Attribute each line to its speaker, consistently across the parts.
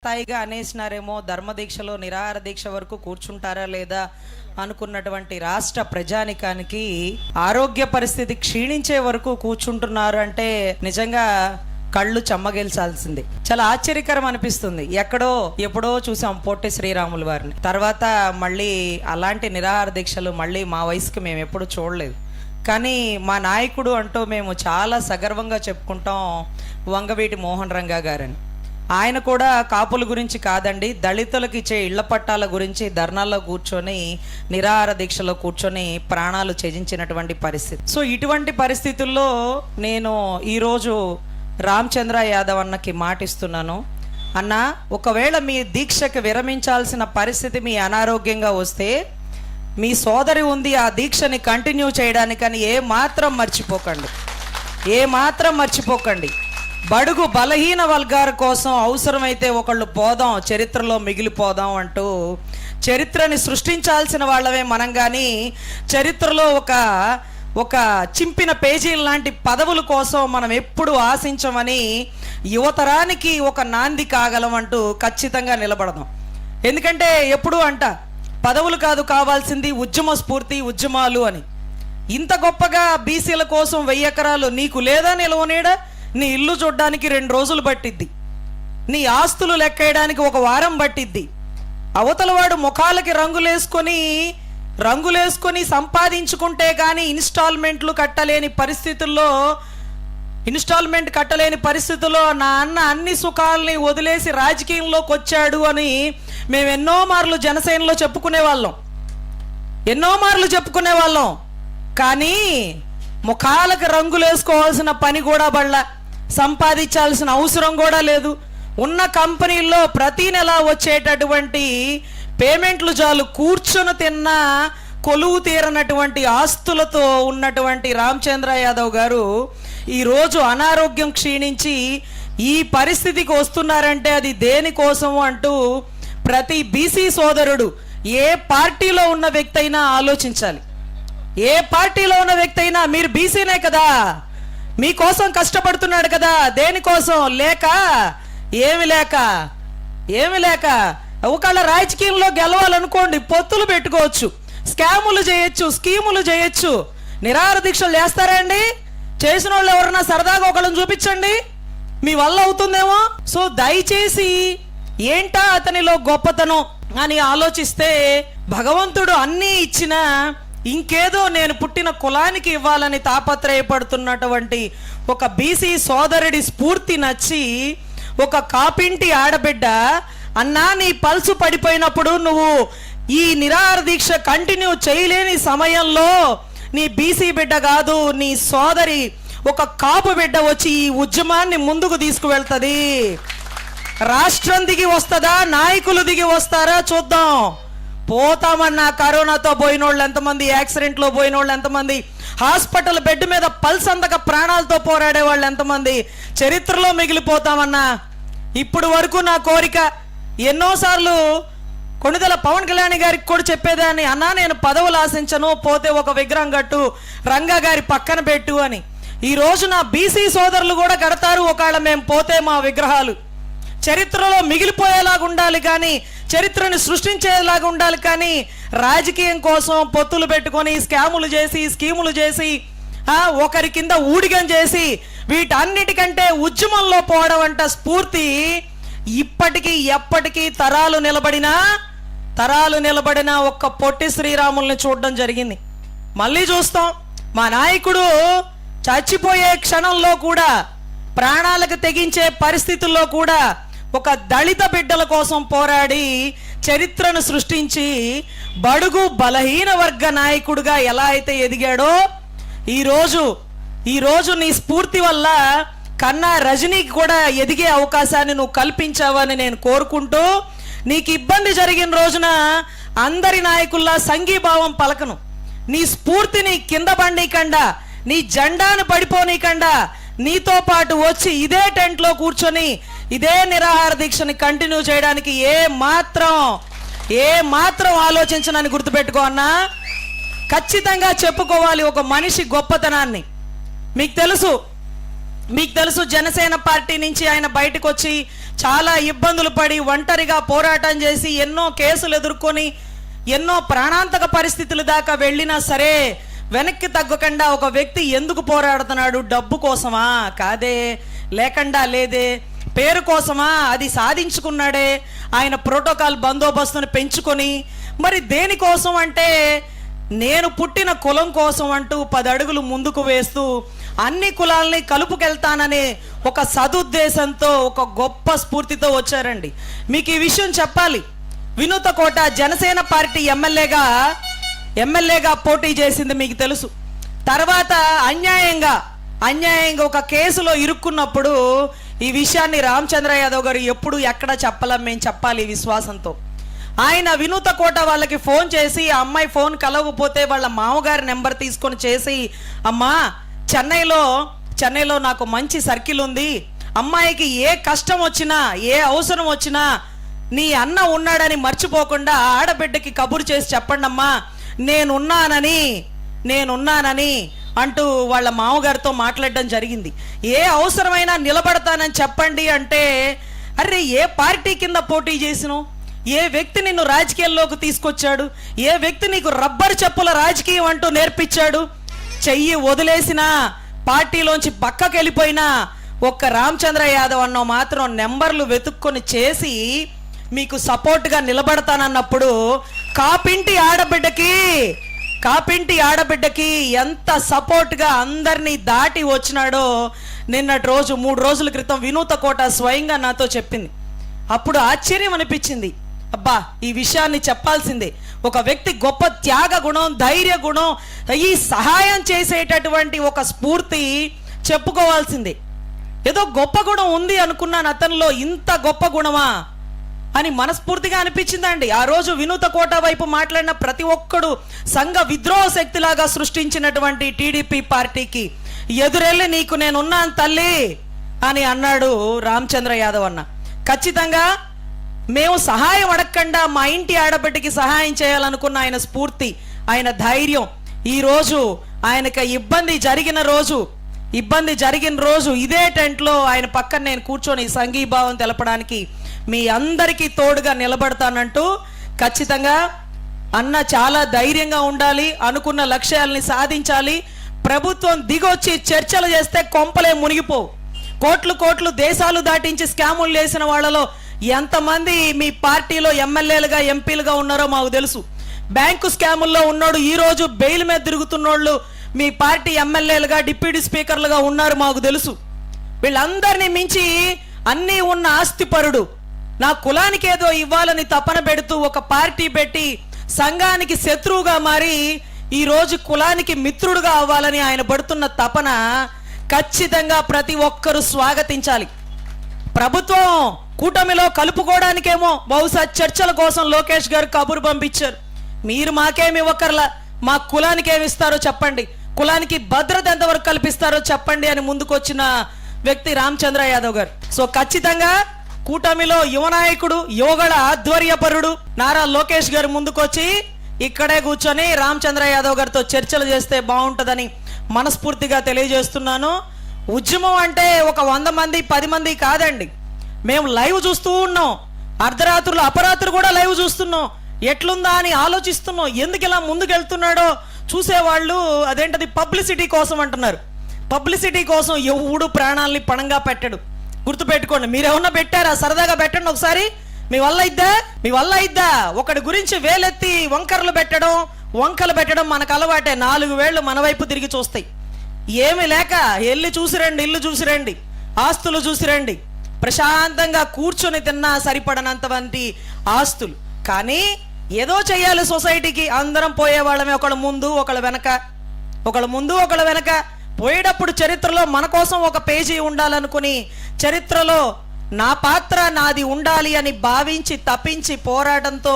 Speaker 1: స్థాయిగా అనేసినారేమో, ధర్మదీక్షలో నిరాహార దీక్ష వరకు కూర్చుంటారా లేదా అనుకున్నటువంటి రాష్ట్ర ప్రజానికానికి ఆరోగ్య పరిస్థితి క్షీణించే వరకు కూర్చుంటున్నారు అంటే నిజంగా కళ్ళు చెమ్మగిల్చాల్సింది. చాలా ఆశ్చర్యకరం అనిపిస్తుంది. ఎక్కడో ఎప్పుడో చూసాం పొట్టి శ్రీరాములు వారిని, తర్వాత మళ్ళీ అలాంటి నిరాహార దీక్షలు మళ్ళీ మా వయసుకి మేము ఎప్పుడు చూడలేదు. కానీ మా నాయకుడు అంటూ మేము చాలా సగర్వంగా చెప్పుకుంటాం వంగవీటి మోహన్ రంగా గారని. ఆయన కూడా కాపుల గురించి కాదండి, దళితులకు ఇచ్చే ఇళ్ల పట్టాల గురించి ధర్నాల్లో కూర్చొని నిరాహార దీక్షలో కూర్చొని ప్రాణాలు త్యజించినటువంటి పరిస్థితి. సో ఇటువంటి పరిస్థితుల్లో నేను ఈరోజు రామచంద్ర యాదవ్ అన్నకి మాటిస్తున్నాను. అన్న, ఒకవేళ మీ దీక్షకు విరమించాల్సిన పరిస్థితి మీ అనారోగ్యంగా వస్తే మీ సోదరి ఉంది ఆ దీక్షని కంటిన్యూ చేయడానికని ఏ మాత్రం మర్చిపోకండి. బడుగు బలహీన వర్గాల కోసం అవసరమైతే ఒకళ్ళు పోదాం, చరిత్రలో మిగిలిపోదాం అంటూ చరిత్రని సృష్టించాల్సిన వాళ్ళమే మనం. కానీ చరిత్రలో ఒక చింపిన పేజీల లాంటి పదవుల కోసం మనం ఎప్పుడు ఆశించమని యువతరానికి ఒక నాంది కాగలం అంటూ ఖచ్చితంగా నిలబడదాం. ఎందుకంటే ఎప్పుడు పదవులు కాదు కావాల్సింది, ఉద్యమ స్ఫూర్తి, ఉద్యమాలు అని. ఇంత గొప్పగా బీసీల కోసం 1000 ఎకరాలు నీకు లేదా నిలవనేడా? నీ ఇల్లు చూడ్డానికి 2 రోజులు పట్టిద్ది, నీ ఆస్తులు లెక్కేయడానికి 1 వారం పట్టిద్ది. అవతలవాడు ముఖాలకి రంగులేసుకొని సంపాదించుకుంటే కానీ ఇన్స్టాల్మెంట్ కట్టలేని పరిస్థితుల్లో నా అన్న అన్ని సుఖాలని వదిలేసి రాజకీయంలోకి వచ్చాడు అని మేము ఎన్నో మార్లు జనసేనలో చెప్పుకునే వాళ్ళం. కానీ ముఖాలకు రంగులేసుకోవాల్సిన పని కూడా బళ్ళ, సంపాదించాల్సిన అవసరం కూడా లేదు. ఉన్న కంపెనీల్లో ప్రతి నెల వచ్చేటటువంటి పేమెంట్లు చాలు కూర్చొని తిన్న కొలువు తీరనటువంటి ఆస్తులతో ఉన్నటువంటి రామచంద్ర యాదవ్ గారు ఈరోజు అనారోగ్యం క్షీణించి ఈ పరిస్థితికి వస్తున్నారంటే అది దేనికోసం అంటూ ప్రతి బీసీ సోదరుడు, ఏ పార్టీలో ఉన్న వ్యక్తి అయినా ఆలోచించాలి. ఏ పార్టీలో ఉన్న వ్యక్తి అయినా మీరు బీసీనే కదా, మీకోసం కష్టపడుతున్నాడు కదా, దేనికోసం? ఏమి లేక ఒకళ్ళ రాజకీయంలో గెలవాలనుకోండి, పొత్తులు పెట్టుకోవచ్చు, స్కీములు చేయొచ్చు. నిరాహార దీక్షలు చేస్తారా అండి? చేసిన వాళ్ళు ఎవరన్నా సరదాగా ఒకళ్ళని చూపించండి, మీ వల్ల అవుతుందేమో. సో దయచేసి ఏంటా అతనిలో గొప్పతనం అని ఆలోచిస్తే భగవంతుడు అన్నీ ఇచ్చినా ఇంకేదో నేను పుట్టిన కులానికి ఇవ్వాలని తాపత్రయపడుతున్నటువంటి ఒక బీసీ సోదరుడి స్ఫూర్తి నచ్చి ఒక కాపింటి ఆడబిడ్డ, అన్నా నీ పల్సు పడిపోయినప్పుడు నువ్వు ఈ నిరాహార దీక్ష కంటిన్యూ చేయలేని సమయంలో నీ బీసీ బిడ్డ కాదు, నీ సోదరి ఒక కాపు బిడ్డ వచ్చి ఈ ఉద్యమాన్ని ముందుకు తీసుకువెళ్తుంది. రాష్ట్రం దిగి వస్తుందా, నాయకులు దిగి వస్తారా చూద్దాం. పోతామన్నా కరోనాతో పోయిన వాళ్ళు ఎంతమంది, యాక్సిడెంట్లో పోయిన వాళ్ళు ఎంతమంది, హాస్పిటల్ బెడ్ మీద పల్స్ అందక ప్రాణాలతో పోరాడే వాళ్ళు ఎంతమంది, చరిత్రలో మిగిలిపోతామన్నా. ఇప్పుడు వరకు నా కోరిక ఎన్నోసార్లు కొణిదెల పవన్ కళ్యాణ్ గారికి కూడా చెప్పేదాన్ని, అన్నా నేను పదవులు ఆశించను, పోతే ఒక విగ్రహం కట్టు, రంగా గారి పక్కన పెట్టు అని. ఈరోజు నా బీసీ సోదరులు కూడా కడతారు, ఒకవేళ మేము పోతే మా విగ్రహాలు చరిత్రలో మిగిలిపోయేలాగా ఉండాలి, కానీ చరిత్రను సృష్టించేలాగా ఉండాలి. కానీ రాజకీయం కోసం పొత్తులు పెట్టుకొని స్కీములు చేసి ఒకరి కింద ఊడిగం చేసి వీటన్నిటికంటే ఉద్యమంలో పోవడం అంట స్ఫూర్తి ఇప్పటికీ ఎప్పటికీ తరాలు నిలబడినా ఒక్క పొట్టి శ్రీరాముల్ని చూడడం జరిగింది. మళ్ళీ చూస్తాం. మా నాయకుడు చచ్చిపోయే క్షణంలో కూడా, ప్రాణాలకు తెగించే పరిస్థితుల్లో కూడా ఒక దళిత బిడ్డల కోసం పోరాడి చరిత్రను సృష్టించి బడుగు బలహీన వర్గ నాయకుడిగా ఎలా అయితే ఎదిగాడో ఈరోజు నీ స్ఫూర్తి వల్ల కన్నా రజనీకి కూడా ఎదిగే అవకాశాన్ని నువ్వు కల్పించావని నేను కోరుకుంటూ, నీకు ఇబ్బంది జరిగిన రోజున అందరి నాయకుల్లా సంఘీభావం పలకను, నీ స్ఫూర్తిని కింద బండీకండా, నీ జెండాను పడిపోనీకండా నీతో పాటు వచ్చి ఇదే టెంట్లో కూర్చొని ఇదే నిరాహార దీక్షని కంటిన్యూ చేయడానికి ఏ మాత్రం ఆలోచించనని గుర్తుపెట్టుకో అన్నా. ఖచ్చితంగా చెప్పుకోవాలి ఒక మనిషి గొప్పతనాన్ని. మీకు తెలుసు జనసేన పార్టీ నుంచి ఆయన బయటకు వచ్చి చాలా ఇబ్బందులు పడి ఒంటరిగా పోరాటం చేసి ఎన్నో కేసులు ఎదుర్కొని ఎన్నో ప్రాణాంతక పరిస్థితుల దాకా వెళ్ళినా సరే వెనక్కి తగ్గకుండా ఒక వ్యక్తి ఎందుకు పోరాడుతున్నాడు? డబ్బు కోసమా? కాదే. లేకుండా లేదే. పేరు కోసమా? అది సాధించుకున్నాడే. ఆయన ప్రోటోకాల్ బందోబస్తును పెంచుకొని మరి దేనికోసం అంటే నేను పుట్టిన కులం కోసం అంటూ 10 అడుగులు ముందుకు వేస్తూ అన్ని కులాలని కలుపుకెళ్తాననే ఒక సదుద్దేశంతో ఒక గొప్ప స్ఫూర్తితో వచ్చారండి. మీకు ఈ విషయం చెప్పాలి. వినూత కోట జనసేన పార్టీ ఎమ్మెల్యేగా పోటీ చేసింది మీకు తెలుసు. తర్వాత అన్యాయంగా ఒక కేసులో ఇరుక్కున్నప్పుడు ఈ విషయాన్ని రామచంద్ర యాదవ్ గారు ఎప్పుడు ఎక్కడ చెప్పలేం, మేము చెప్పాలి ఈ విశ్వాసంతో. ఆయన వినూత కోట వాళ్ళకి ఫోన్ చేసి ఆ అమ్మాయి ఫోన్ కలవకపోతే వాళ్ళ మామగారి నెంబర్ తీసుకొని చేసి, అమ్మా చెన్నైలో నాకు మంచి సర్కిల్ ఉంది, అమ్మాయికి ఏ కష్టం వచ్చినా ఏ అవసరం వచ్చినా నీ అన్న ఉన్నాడని మర్చిపోకుండా ఆడబిడ్డకి కబురు చేసి చెప్పండి అమ్మా, నేనున్నానని అంటూ వాళ్ళ మామగారితో మాట్లాడడం జరిగింది. ఏ అవసరమైనా నిలబడతానని చెప్పండి అంటే, అరే ఏ పార్టీ కింద పోటీ చేసినావు? ఏ వ్యక్తి నిన్ను రాజకీయాల్లోకి తీసుకొచ్చాడు? ఏ వ్యక్తి నీకు రబ్బర్ చెప్పుల రాజకీయం అంటూ నేర్పించాడు? చెయ్యి వదిలేసినా పార్టీలోంచి పక్కకి వెళ్ళిపోయినా ఒక్క రామచంద్ర యాదవ్ అన్న మాత్రం నెంబర్లు వెతుక్కొని చేసి మీకు సపోర్ట్గా నిలబడతానన్నప్పుడు కాపింటి ఆడబిడ్డకి ఎంత సపోర్ట్గా అందరినీ దాటి వచ్చినాడో నిన్నటి రోజు 3 రోజుల క్రితం వినూత కోట స్వయంగా నాతో చెప్పింది. అప్పుడు ఆశ్చర్యం అనిపించింది. అబ్బా, ఈ విషయాన్ని చెప్పాల్సిందే. ఒక వ్యక్తి గొప్ప త్యాగ గుణం, ధైర్య గుణం, ఈ సహాయం చేసేటటువంటి ఒక స్ఫూర్తి చెప్పుకోవాల్సిందే. ఏదో గొప్ప గుణం ఉంది అనుకున్నాను అతనిలో, ఇంత గొప్ప గుణమా అని మనస్ఫూర్తిగా అనిపించిందండి. ఆ రోజు వినూత కోట వైపు మాట్లాడిన ప్రతి ఒక్కడు సంఘ విద్రోహ శక్తిలాగా సృష్టించినటువంటి టీడీపీ పార్టీకి ఎదురెళ్ళి నీకు నేనున్నాను తల్లి అని అన్నాడు రామచంద్ర యాదవ్ అన్న. ఖచ్చితంగా మేము సహాయం అడగకుండా మా ఇంటి ఆడబిడ్డకి సహాయం చేయాలనుకున్న ఆయన స్ఫూర్తి, ఆయన ధైర్యం, ఈరోజు ఆయనకి ఇబ్బంది జరిగిన రోజు ఇదే టెంట్లో ఆయన పక్కన నేను కూర్చొని సంఘీభావం తెలపడానికి మీ అందరికీ తోడుగా నిలబడతానంటూ ఖచ్చితంగా అన్న చాలా ధైర్యంగా ఉండాలి, అనుకున్న లక్ష్యాలని సాధించాలి. ప్రభుత్వం దిగొచ్చి చర్చలు చేస్తే కొంపలే మునిగిపోవు. కోట్లు దేశాలు దాటించి స్కాములు చేసిన వాళ్ళలో ఎంతమంది మీ పార్టీలో ఎమ్మెల్యేలుగా ఎంపీలుగా ఉన్నారో మాకు తెలుసు. బ్యాంకు స్కాముల్లో ఉన్నోడు ఈరోజు బెయిల్ మీద తిరుగుతున్నోళ్ళు మీ పార్టీ ఎమ్మెల్యేలుగా డిప్యూటీ స్పీకర్లుగా ఉన్నారు మాకు తెలుసు. వీళ్ళందరినీ మించి అన్నీ ఉన్న ఆస్తిపరుడు, నా కులానికి ఏదో ఇవ్వాలని తపన పెడుతూ ఒక పార్టీ పెట్టి సంఘానికి శత్రువుగా మారి ఈరోజు కులానికి మిత్రుడుగా అవ్వాలని ఆయన పడుతున్న తపన ఖచ్చితంగా ప్రతి ఒక్కరూ స్వాగతించాలి. ప్రభుత్వం కూటమిలో కలుపుకోవడానికేమో బహుశా చర్చల కోసం లోకేష్ గారు కబురు పంపించారు. మీరు మాకేమి ఇవ్వకర్లా, మా కులానికి ఏమి ఇస్తారో చెప్పండి, కులానికి భద్రత ఎంతవరకు కల్పిస్తారో చెప్పండి అని ముందుకొచ్చిన వ్యక్తి రామచంద్ర యాదవ్ గారు. సో ఖచ్చితంగా కూటమిలో యువనాయకుడు, యువగళ ఆధ్వర్యపరుడు నారా లోకేష్ గారు ముందుకొచ్చి ఇక్కడే కూర్చొని రామచంద్ర యాదవ్ గారితో చర్చలు చేస్తే బాగుంటుందని మనస్ఫూర్తిగా తెలియజేస్తున్నాను. ఉద్యమం అంటే ఒక 100 మంది 10 మంది కాదండి. మేము లైవ్ చూస్తూ ఉన్నాం, అర్ధరాత్రులు అపరాత్రులు కూడా లైవ్ చూస్తున్నాం. ఎట్లుందా అని ఆలోచిస్తున్నాం. ఎందుకు ఇలా ముందుకెళ్తున్నాడో చూసేవాళ్ళు అదేంటది పబ్లిసిటీ కోసం అంటున్నారు. పబ్లిసిటీ కోసం ఎవడు ప్రాణాలని పణంగా పెట్టడు. గుర్తుపెట్టుకోండి. మీరేమన్నా పెట్టారా? సరదాగా పెట్టండి ఒకసారి. మీ వల్ల ఇద్దా ఒకటి గురించి వేలెత్తి వంకలు పెట్టడం మనకు అలవాటే. 4 వేళ్ళు మన వైపు తిరిగి చూస్తాయి. ఏమి లేక ఇల్లు చూసిరండి, ఆస్తులు చూసిరండి, ప్రశాంతంగా కూర్చొని తిన్నా సరిపడనంతవంటి ఆస్తులు. కానీ ఏదో చెయ్యాలి సొసైటీకి. అందరం పోయేవాళ్ళమే, ఒకళ్ళ ముందు ఒకళ్ళ వెనక పోయేటప్పుడు చరిత్రలో మన కోసం ఒక పేజీ ఉండాలనుకుని చరిత్రలో నా పాత్ర నాది ఉండాలి అని భావించి తప్పించి పోరాటంతో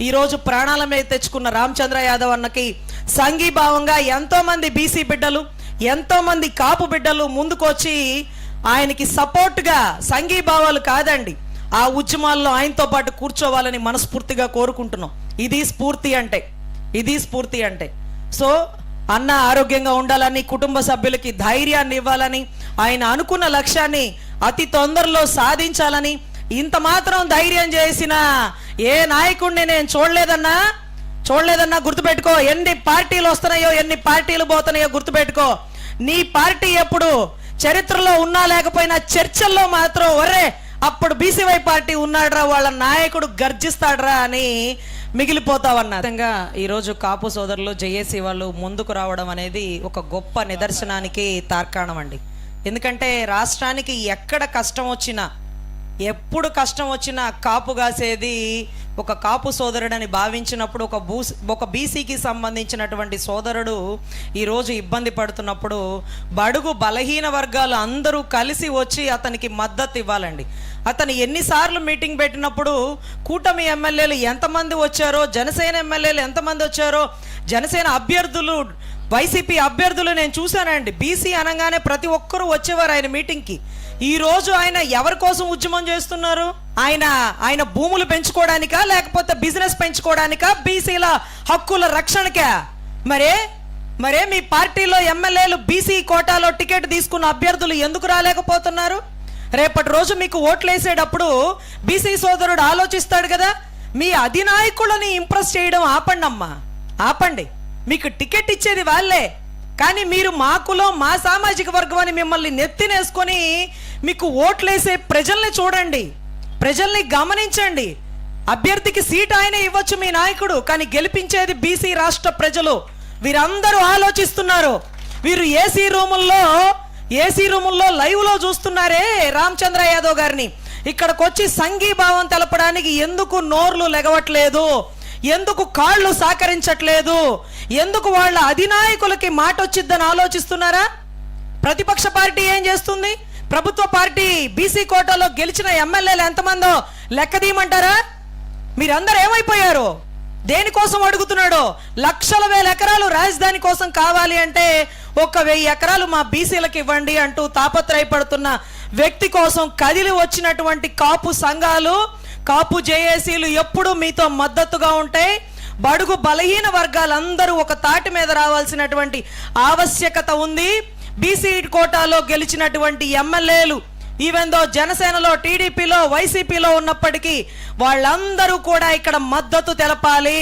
Speaker 1: ఈరోజు ప్రాణాల మీద తెచ్చుకున్న రామచంద్ర యాదవ్ అన్నకి సంఘీభావంగా ఎంతోమంది బీసీ బిడ్డలు, ఎంతోమంది కాపు బిడ్డలు ముందుకొచ్చి ఆయనకి సపోర్ట్గా సంఘీభావాలు కాదండి, ఆ ఉద్యమాల్లో ఆయనతో పాటు కూర్చోవాలని మనస్ఫూర్తిగా కోరుకుంటున్నాం. ఇది స్ఫూర్తి అంటే. సో అన్న ఆరోగ్యంగా ఉండాలని, కుటుంబ సభ్యులకి ధైర్యాన్ని ఇవ్వాలని, ఆయన అనుకున్న లక్ష్యాన్ని అతి తొందరలో సాధించాలని, ఇంత మాత్రం ధైర్యం చేసిన ఏ నాయకుడిని నేను చూడలేదన్నా గుర్తుపెట్టుకో. ఎన్ని పార్టీలు వస్తున్నాయో ఎన్ని పార్టీలు పోతున్నాయో గుర్తుపెట్టుకో. నీ పార్టీ ఎప్పుడు చరిత్రలో ఉన్నా లేకపోయినా చర్చల్లో మాత్రం ఒరే అప్పుడు బీసీవై పార్టీ ఉన్నాడ్రా, వాళ్ళ నాయకుడు గర్జిస్తాడ్రా అని మిగిలిపోతావన్న విధంగా ఈరోజు కాపు సోదరులు జేఏసీ వాళ్ళు ముందుకు రావడం అనేది ఒక గొప్ప నిదర్శనానికి తార్కాణం అండి. ఎందుకంటే రాష్ట్రానికి ఎక్కడ కష్టం వచ్చినా, ఎప్పుడు కష్టం వచ్చినా కాపు కాసేది ఒక కాపు సోదరుడని భావించినప్పుడు ఒక బీసీకి సంబంధించినటువంటి సోదరుడు ఈరోజు ఇబ్బంది పడుతున్నప్పుడు బడుగు బలహీన వర్గాలు అందరూ కలిసి వచ్చి అతనికి మద్దతు ఇవ్వాలండి. అతను ఎన్నిసార్లు మీటింగ్ పెట్టినప్పుడు కూటమి ఎమ్మెల్యేలు ఎంతమంది వచ్చారో, జనసేన ఎమ్మెల్యేలు ఎంతమంది వచ్చారో, జనసేన అభ్యర్థులు, వైసీపీ అభ్యర్థులు నేను చూశానండి. బీసీ అనగానే ప్రతి ఒక్కరూ వచ్చేవారు ఆయన మీటింగ్కి. ఈరోజు ఆయన ఎవరి కోసం ఉద్యమం చేస్తున్నారు? ఆయన భూములు పెంచుకోవడానికా, లేకపోతే బిజినెస్ పెంచుకోవడానికా, బీసీల హక్కుల రక్షణకా? మరే మీ పార్టీలో ఎమ్మెల్యేలు బీసీ కోటాలో టికెట్ తీసుకున్న అభ్యర్థులు ఎందుకు రాలేకపోతున్నారు? రేపటి రోజు మీకు ఓట్లు వేసేటప్పుడు బీసీ సోదరుడు ఆలోచిస్తాడు కదా, మీ అధినాయకులని ఇంప్రెస్ చేయడం ఆపండి. మీకు టికెట్ ఇచ్చేది వాళ్ళే, కానీ మీరు మాకులో మా సామాజిక వర్గం అని మిమ్మల్ని నెత్తినేసుకొని మీకు ఓట్లేసే ప్రజల్ని చూడండి, ప్రజల్ని గమనించండి. అభ్యర్థికి సీట్ ఆయనే ఇవ్వచ్చు మీ నాయకుడు, కానీ గెలిపించేది బీసీ రాష్ట్ర ప్రజలు. వీరందరూ ఆలోచిస్తున్నారు. వీరు ఏసీ రూముల్లో లైవ్ లో చూస్తున్నారే రామచంద్ర యాదవ్ గారిని. ఇక్కడికి వచ్చి సంఘీభావం తెలపడానికి ఎందుకు నోర్లు లెగవట్లేదు, ఎందుకు కాళ్ళు సహకరించట్లేదు, ఎందుకు వాళ్ళ అధినాయకులకి మాట వచ్చిద్దని ఆలోచిస్తున్నారా? ప్రతిపక్ష పార్టీ ఏం చేస్తుంది? ప్రభుత్వ పార్టీ బీసీ కోటాలో గెలిచిన ఎమ్మెల్యేలు ఎంతమందో లెక్క తీయమంటారా? మీరందరూ ఏమైపోయారు? దేనికోసం అడుగుతున్నాడో? లక్షల వేల ఎకరాలు రాజధాని కోసం కావాలి అంటే 1000 ఎకరాలు మా బీసీలకు ఇవ్వండి అంటూ తాపత్రయపడుతున్న వ్యక్తి కోసం కదిలి వచ్చినటువంటి కాపు సంఘాలు, కాపు జేఏసీలు ఎప్పుడు మీతో మద్దతుగా ఉంటాయి. బడుగు బలహీన వర్గాలందరూ ఒక తాటి మీద రావాల్సినటువంటి ఆవశ్యకత ఉంది. బీసీ కోటాలో గెలిచినటువంటి ఎమ్మెల్యేలు ఈవెందో జనసేనలో, టీడీపీలో, వైసీపీలో ఉన్నప్పటికీ వాళ్ళందరూ కూడా ఇక్కడ మద్దతు తెలపాలి.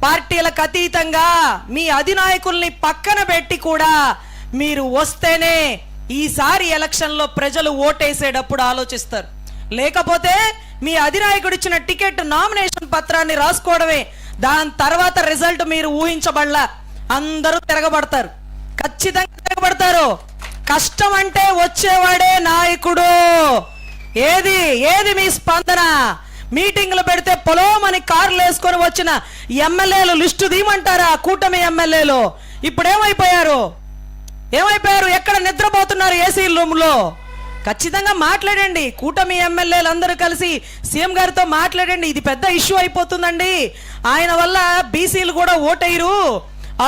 Speaker 1: పార్టీలకు అతీతంగా మీ అధినాయకుల్ని పక్కన పెట్టి కూడా మీరు వస్తేనే ఈసారి ఎలక్షన్లో ప్రజలు ఓటేసేటప్పుడు ఆలోచిస్తారు. లేకపోతే మీ అధినాయకుడు ఇచ్చిన టికెట్ నామినేషన్ పత్రాన్ని రాసుకోవడమే, దాని తర్వాత రిజల్ట్ మీరు ఊహించబడలా. అందరూ తిరగబడతారు, ఖచ్చితంగా తిరగబడతారు. కష్టం అంటే వచ్చేవాడే నాయకుడు. ఏది మీ స్పందన? మీటింగ్లు పెడితే పొలోమని కార్లు వేసుకొని వచ్చిన ఎమ్మెల్యేలు లిస్టు తీయమంటారా? కూటమి ఎమ్మెల్యేలు ఇప్పుడు ఏమైపోయారు? ఎక్కడ నిద్రపోతున్నారు? ఏసీ రూమ్లో. ఖచ్చితంగా మాట్లాడండి. కూటమి ఎమ్మెల్యేలు అందరూ కలిసి సీఎం గారితో మాట్లాడండి. ఇది పెద్ద ఇష్యూ అయిపోతుందండి, ఆయన వల్ల బీసీలు కూడా ఓటేయరు,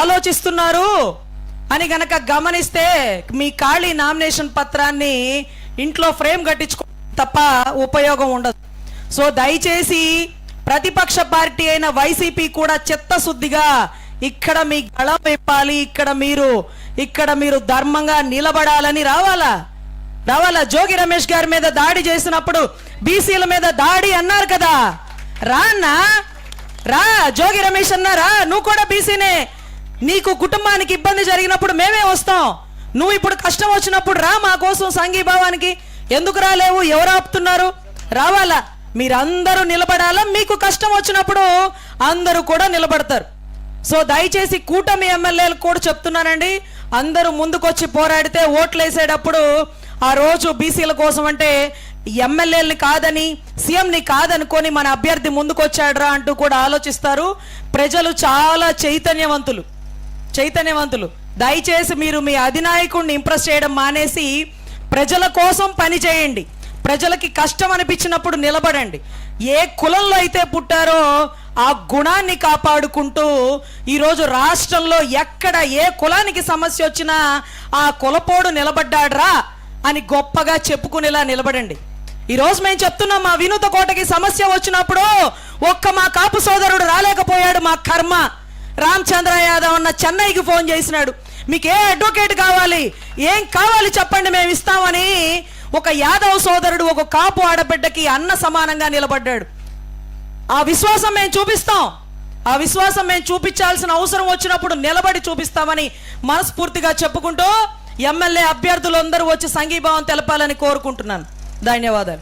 Speaker 1: ఆలోచిస్తున్నారు అని గనక గమనిస్తే మీ ఖాళీ నామినేషన్ పత్రాన్ని ఇంట్లో ఫ్రేమ్ కట్టించుకో తప్ప ఉపయోగం ఉండదు. సో దయచేసి ప్రతిపక్ష పార్టీ అయిన వైసీపీ కూడా చిత్తశుద్ధిగా ఇక్కడ మీ గళం విప్పాలి, ఇక్కడ మీరు ధర్మంగా నిలబడాలని రావాలా. జోగి రమేష్ గారి మీద దాడి చేసినప్పుడు బీసీల మీద దాడి అన్నారు కదా, రా జోగి రమేష్ అన్నారా? నువ్వు కూడా బీసీనే, నీకు కుటుంబానికి ఇబ్బంది జరిగినప్పుడు మేమే వస్తాం, నువ్వు ఇప్పుడు కష్టం వచ్చినప్పుడు రా మా కోసం సంఘీభావానికి. ఎందుకు రాలేవు? ఎవరు ఆపుతున్నారు? రావాలా, మీరందరూ నిలబడాలా. మీకు కష్టం వచ్చినప్పుడు అందరూ కూడా నిలబడతారు. సో దయచేసి కూటమి ఎమ్మెల్యేలు కూడా చెప్తున్నానండి, అందరూ ముందుకొచ్చి పోరాడితే ఓట్లు వేసేటప్పుడు ఆ రోజు బీసీల కోసం అంటే ఎమ్మెల్యేలని కాదని, సీఎంని కాదనుకొని మన అభ్యర్థి ముందుకొచ్చాడ్రా అంటూ కూడా ఆలోచిస్తారు. ప్రజలు చాలా చైతన్యవంతులు. దయచేసి మీరు మీ అధినాయకుడిని ఇంప్రెస్ చేయడం మానేసి ప్రజల కోసం పని చేయండి. ప్రజలకి కష్టం అనిపించినప్పుడు నిలబడండి. ఏ కులంలో అయితే పుట్టారో ఆ గుణాన్ని కాపాడుకుంటూ ఈరోజు రాష్ట్రంలో ఎక్కడ ఏ కులానికి సమస్య వచ్చినా ఆ కులపోడు నిలబడ్డాడ్రా అని గొప్పగా చెప్పుకునేలా నిలబడండి. ఈరోజు మేము చెప్తున్నాం, మా వినూత కోటకి సమస్య వచ్చినప్పుడు మా కాపు సోదరుడు రాలేకపోయాడు, మా కర్మ. రామచంద్ర యాదవ్ అన్న చెన్నైకి ఫోన్ చేసినాడు, మీకు ఏ అడ్వకేట్ కావాలి, ఏం కావాలి చెప్పండి మేము ఇస్తామని ఒక యాదవ్ సోదరుడు ఒక కాపు ఆడబిడ్డకి అన్న సమానంగా నిలబడ్డాడు. ఆ విశ్వాసం మేము చూపిస్తాం. ఆ విశ్వాసం మేము చూపించాల్సిన అవసరం వచ్చినప్పుడు నిలబడి చూపిస్తామని మనస్ఫూర్తిగా చెప్పుకుంటూ ఎమ్మెల్యే అభ్యర్థులందరూ వచ్చి సంఘీభావం తెలపాలని కోరుకుంటున్నాను. ధన్యవాదాలు.